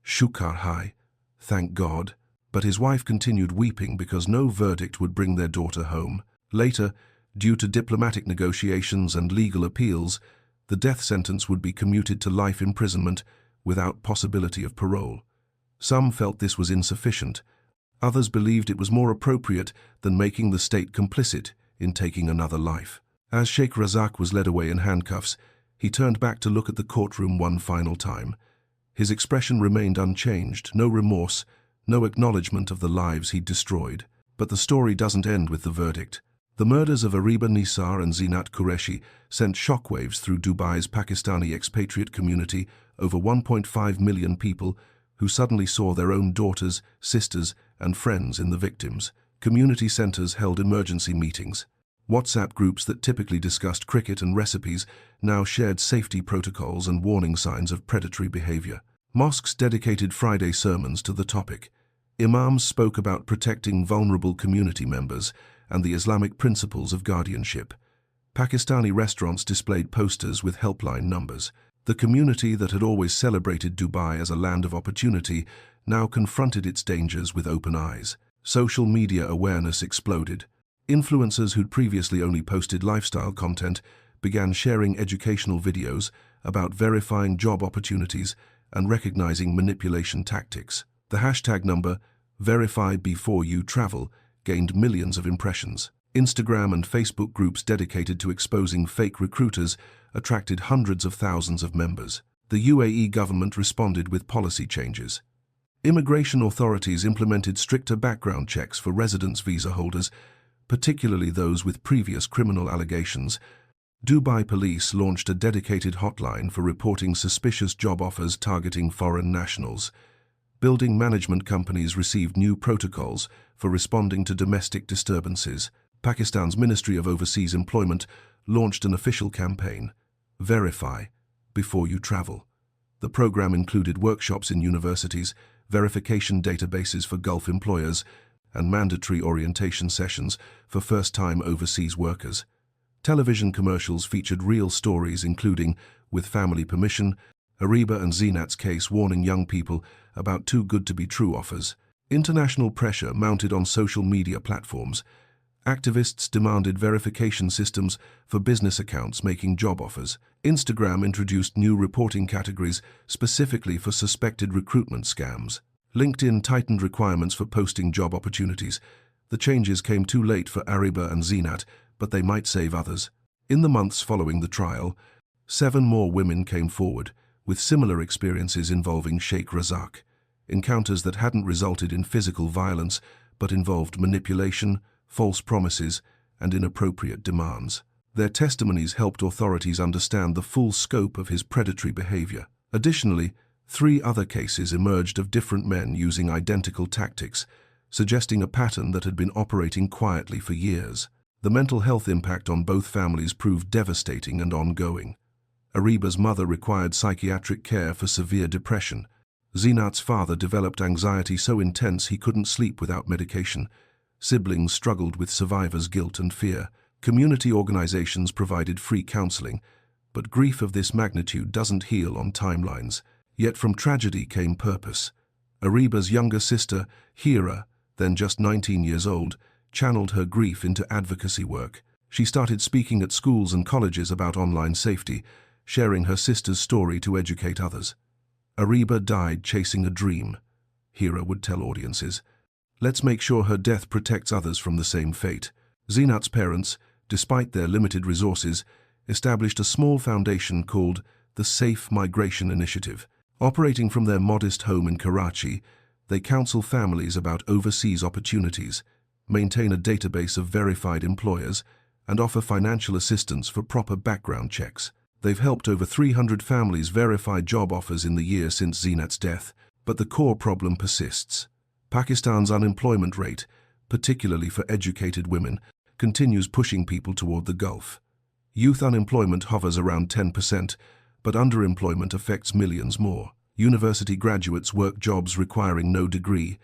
S1: "Shukar hai, thank God." But his wife continued weeping because no verdict would bring their daughter home. Later, due to diplomatic negotiations and legal appeals, the death sentence would be commuted to life imprisonment without possibility of parole. Some felt this was insufficient. Others believed it was more appropriate than making the state complicit in taking another life. As Sheikh Razak was led away in handcuffs, he turned back to look at the courtroom one final time. His expression remained unchanged, no remorse, no acknowledgement of the lives he'd destroyed. But the story doesn't end with the verdict. The murders of Ariba Nisar and Zinat Qureshi sent shockwaves through Dubai's Pakistani expatriate community, over 1.5 million people who suddenly saw their own daughters, sisters, and friends in the victims. Community centers held emergency meetings. WhatsApp groups that typically discussed cricket and recipes now shared safety protocols and warning signs of predatory behavior. Mosques dedicated Friday sermons to the topic. Imams spoke about protecting vulnerable community members and the Islamic principles of guardianship. Pakistani restaurants displayed posters with helpline numbers. The community that had always celebrated Dubai as a land of opportunity now confronted its dangers with open eyes. Social media awareness exploded. Influencers who'd previously only posted lifestyle content began sharing educational videos about verifying job opportunities and recognizing manipulation tactics. The hashtag number, #VerifyBeforeYouTravel, gained millions of impressions. Instagram and Facebook groups dedicated to exposing fake recruiters attracted hundreds of thousands of members. The UAE government responded with policy changes. Immigration authorities implemented stricter background checks for residence visa holders, particularly those with previous criminal allegations. Dubai police launched a dedicated hotline for reporting suspicious job offers targeting foreign nationals. Building management companies received new protocols for responding to domestic disturbances. Pakistan's Ministry of Overseas Employment launched an official campaign, Verify Before You Travel. The program included workshops in universities, verification databases for Gulf employers, and mandatory orientation sessions for first-time overseas workers. Television commercials featured real stories including, with family permission, Ariba and Zinat's case warning young people about too good to be true offers. International pressure mounted on social media platforms. Activists demanded verification systems for business accounts making job offers. Instagram introduced new reporting categories specifically for suspected recruitment scams. LinkedIn tightened requirements for posting job opportunities. The changes came too late for Ariba and Zinat, but they might save others. In the months following the trial, 7 more women came forward, with similar experiences involving Sheikh Razak. Encounters that hadn't resulted in physical violence, but involved manipulation, false promises, and inappropriate demands. Their testimonies helped authorities understand the full scope of his predatory behavior. Additionally, 3 other cases emerged of different men using identical tactics, suggesting a pattern that had been operating quietly for years. The mental health impact on both families proved devastating and ongoing. Ariba's mother required psychiatric care for severe depression. Zinat's father developed anxiety so intense he couldn't sleep without medication. Siblings struggled with survivors' guilt and fear. Community organizations provided free counseling, but grief of this magnitude doesn't heal on timelines. Yet from tragedy came purpose. Ariba's younger sister, Hira, then just 19 years old, channeled her grief into advocacy work. She started speaking at schools and colleges about online safety, sharing her sister's story to educate others. Ariba died chasing a dream, Hira would tell audiences. Let's make sure her death protects others from the same fate. Zinat's parents, despite their limited resources, established a small foundation called the Safe Migration Initiative. Operating from their modest home in Karachi, they counsel families about overseas opportunities, maintain a database of verified employers, and offer financial assistance for proper background checks. They've helped over 300 families verify job offers in the year since Zinat's death, but the core problem persists. Pakistan's unemployment rate, particularly for educated women, continues pushing people toward the Gulf. Youth unemployment hovers around 10%, but underemployment affects millions more. University graduates work jobs requiring no degree,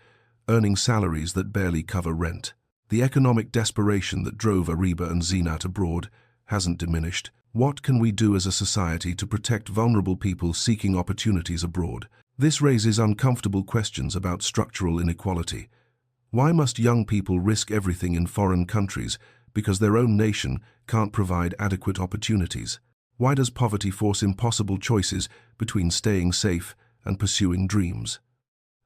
S1: earning salaries that barely cover rent. The economic desperation that drove Ariba and Zinat abroad hasn't diminished. What can we do as a society to protect vulnerable people seeking opportunities abroad? This raises uncomfortable questions about structural inequality. Why must young people risk everything in foreign countries because their own nation can't provide adequate opportunities? Why does poverty force impossible choices between staying safe and pursuing dreams?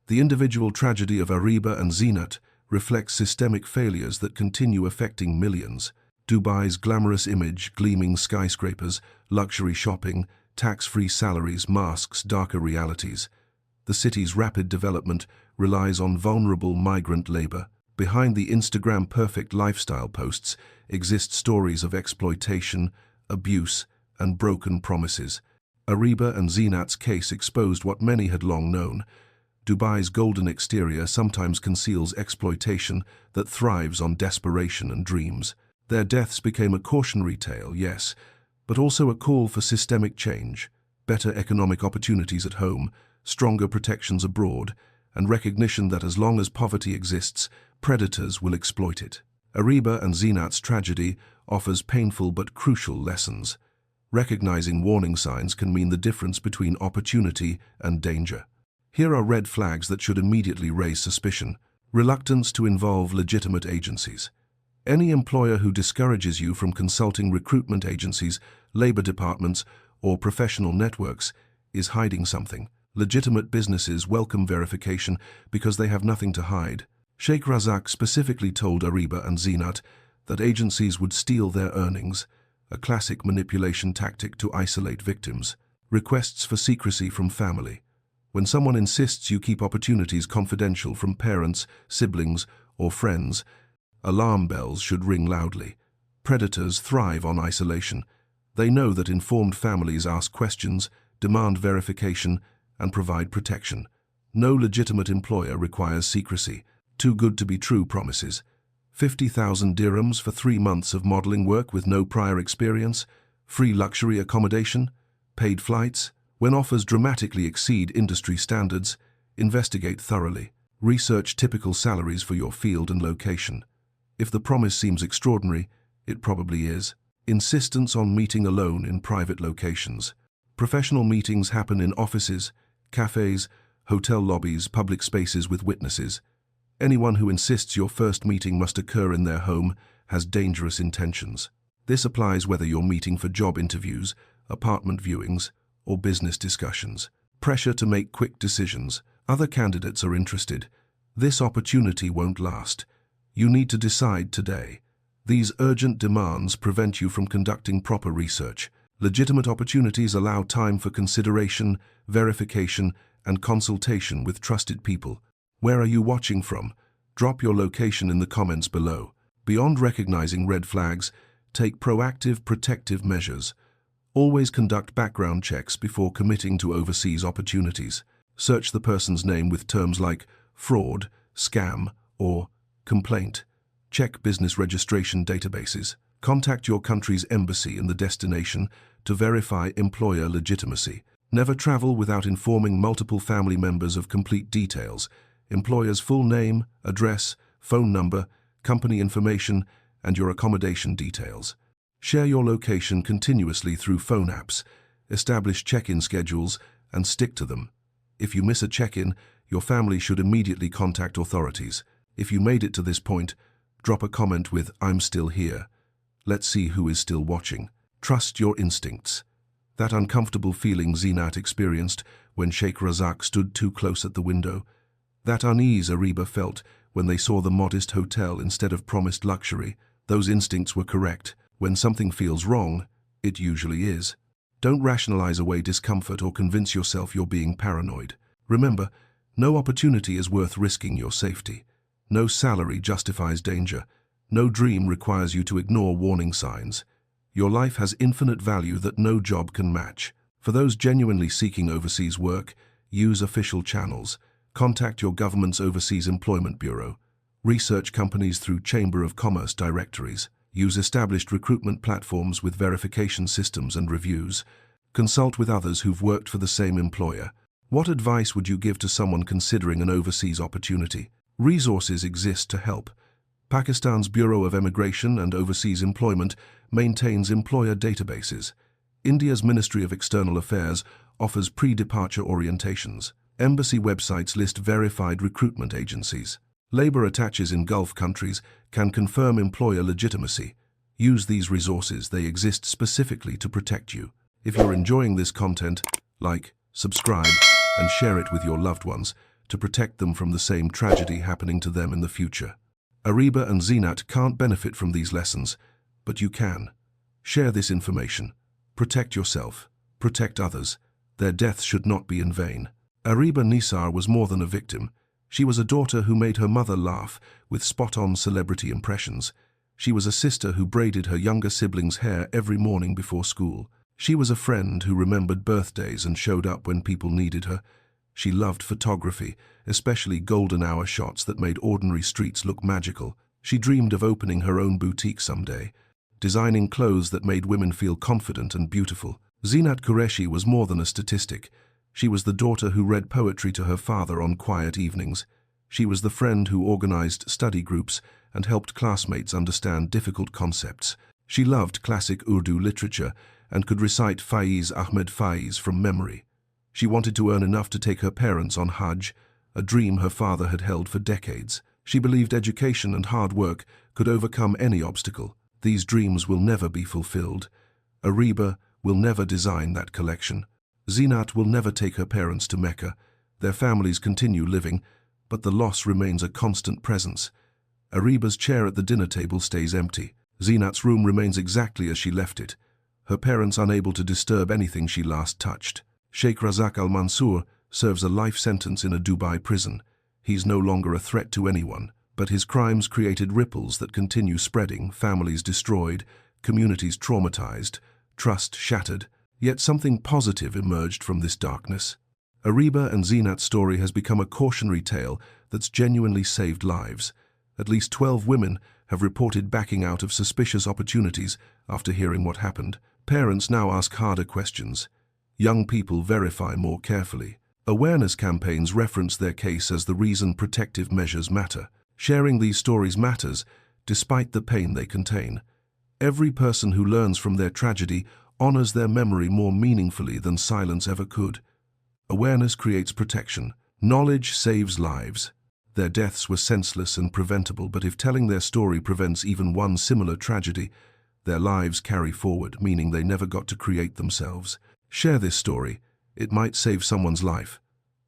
S1: The individual tragedy of Ariba and Zinat reflects systemic failures that continue affecting millions. Dubai's glamorous image, gleaming skyscrapers, luxury shopping, tax-free salaries masks darker realities. The city's rapid development relies on vulnerable migrant labor. Behind the Instagram-perfect lifestyle posts exist stories of exploitation, abuse, and broken promises. Ariba and Zinat's case exposed what many had long known. Dubai's golden exterior sometimes conceals exploitation that thrives on desperation and dreams. Their deaths became a cautionary tale, yes, but also a call for systemic change, better economic opportunities at home, stronger protections abroad, and recognition that as long as poverty exists, predators will exploit it. Ariba and Zinat's tragedy offers painful but crucial lessons. Recognizing warning signs can mean the difference between opportunity and danger. Here are red flags that should immediately raise suspicion. Reluctance to involve legitimate agencies. Any employer who discourages you from consulting recruitment agencies, labor departments, or professional networks is hiding something. Legitimate businesses welcome verification because they have nothing to hide. Sheikh Razak specifically told Ariba and Zinat that agencies would steal their earnings, a classic manipulation tactic to isolate victims. Requests for secrecy from family. When someone insists you keep opportunities confidential from parents, siblings, or friends, alarm bells should ring loudly. Predators thrive on isolation. They know that informed families ask questions, demand verification, and provide protection. No legitimate employer requires secrecy. Too good to be true promises. 50,000 dirhams for 3 months of modeling work with no prior experience, free luxury accommodation, paid flights. When offers dramatically exceed industry standards, investigate thoroughly. Research typical salaries for your field and location. If the promise seems extraordinary, it probably is. Insistence on meeting alone in private locations. Professional meetings happen in offices, cafes, hotel lobbies, public spaces with witnesses. Anyone who insists your first meeting must occur in their home has dangerous intentions. This applies whether you're meeting for job interviews, apartment viewings, or business discussions. Pressure to make quick decisions. Other candidates are interested. This opportunity won't last. You need to decide today. These urgent demands prevent you from conducting proper research. Legitimate opportunities allow time for consideration, verification, and consultation with trusted people. Where are you watching from? Drop your location in the comments below. Beyond recognizing red flags, take proactive protective measures. Always conduct background checks before committing to overseas opportunities. Search the person's name with terms like fraud, scam, or complaint. Check business registration databases. Contact your country's embassy in the destination to verify employer legitimacy. Never travel without informing multiple family members of complete details, employer's full name, address, phone number, company information, and your accommodation details. Share your location continuously through phone apps. Establish check-in schedules and stick to them. If you miss a check-in, your family should immediately contact authorities. If you made it to this point, drop a comment with "I'm still here." Let's see who is still watching. Trust your instincts. That uncomfortable feeling Zinat experienced when Sheikh Razak stood too close at the window. That unease Ariba felt when they saw the modest hotel instead of promised luxury. Those instincts were correct. When something feels wrong, it usually is. Don't rationalize away discomfort or convince yourself you're being paranoid. Remember, no opportunity is worth risking your safety. No salary justifies danger. No dream requires you to ignore warning signs. Your life has infinite value that no job can match. For those genuinely seeking overseas work, use official channels. Contact your government's Overseas Employment Bureau. Research companies through Chamber of Commerce directories. Use established recruitment platforms with verification systems and reviews. Consult with others who've worked for the same employer. What advice would you give to someone considering an overseas opportunity? Resources exist to help. Pakistan's Bureau of Immigration and Overseas Employment maintains employer databases. India's Ministry of External Affairs offers pre-departure orientations. Embassy websites list verified recruitment agencies. Labor attaches in Gulf countries can confirm employer legitimacy. Use these resources, they exist specifically to protect you. If you're enjoying this content, like, subscribe, and share it with your loved ones to protect them from the same tragedy happening to them in the future. Ariba and Zinat can't benefit from these lessons, but you can. Share this information. Protect yourself. Protect others. Their deaths should not be in vain. Ariba Nisar was more than a victim. She was a daughter who made her mother laugh with spot-on celebrity impressions. She was a sister who braided her younger siblings' hair every morning before school. She was a friend who remembered birthdays and showed up when people needed her. She loved photography, especially golden hour shots that made ordinary streets look magical. She dreamed of opening her own boutique someday, designing clothes that made women feel confident and beautiful. Zinat Qureshi was more than a statistic. She was the daughter who read poetry to her father on quiet evenings. She was the friend who organized study groups and helped classmates understand difficult concepts. She loved classic Urdu literature and could recite Faiz Ahmed Faiz from memory. She wanted to earn enough to take her parents on Hajj, a dream her father had held for decades. She believed education and hard work could overcome any obstacle. These dreams will never be fulfilled. Ariba will never design that collection. Zinat will never take her parents to Mecca. Their families continue living, but the loss remains a constant presence. Ariba's chair at the dinner table stays empty. Zinat's room remains exactly as she left it, her parents unable to disturb anything she last touched. Sheikh Razak al-Mansour serves a life sentence in a Dubai prison. He's no longer a threat to anyone, but his crimes created ripples that continue spreading, families destroyed, communities traumatized, trust shattered. Yet something positive emerged from this darkness. Ariba and Zinat's story has become a cautionary tale that's genuinely saved lives. At least 12 women have reported backing out of suspicious opportunities after hearing what happened. Parents now ask harder questions. Young people verify more carefully. Awareness campaigns reference their case as the reason protective measures matter. Sharing these stories matters, despite the pain they contain. Every person who learns from their tragedy honors their memory more meaningfully than silence ever could. Awareness creates protection. Knowledge saves lives. Their deaths were senseless and preventable, but if telling their story prevents even one similar tragedy, their lives carry forward, meaning they never got to create themselves. Share this story. It might save someone's life.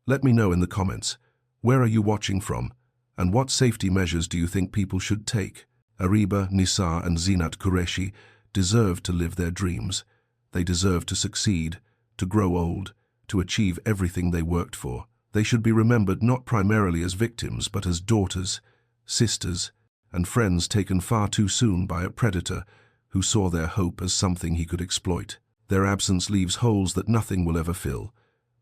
S1: Let me know in the comments. Where are you watching from? And what safety measures do you think people should take? Ariba, Nisa, and Zinat Qureshi deserve to live their dreams. They deserve to succeed, to grow old, to achieve everything they worked for. They should be remembered not primarily as victims, but as daughters, sisters, and friends taken far too soon by a predator who saw their hope as something he could exploit. Their absence leaves holes that nothing will ever fill,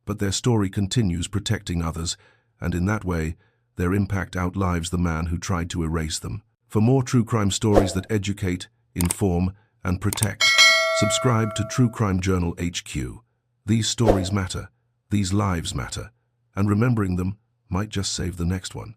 S1: but their story continues protecting others, and in that way, their impact outlives the man who tried to erase them. For more true crime stories that educate, inform, and protect, subscribe to True Crime Journal HQ. These stories matter, these lives matter, and remembering them might just save the next one.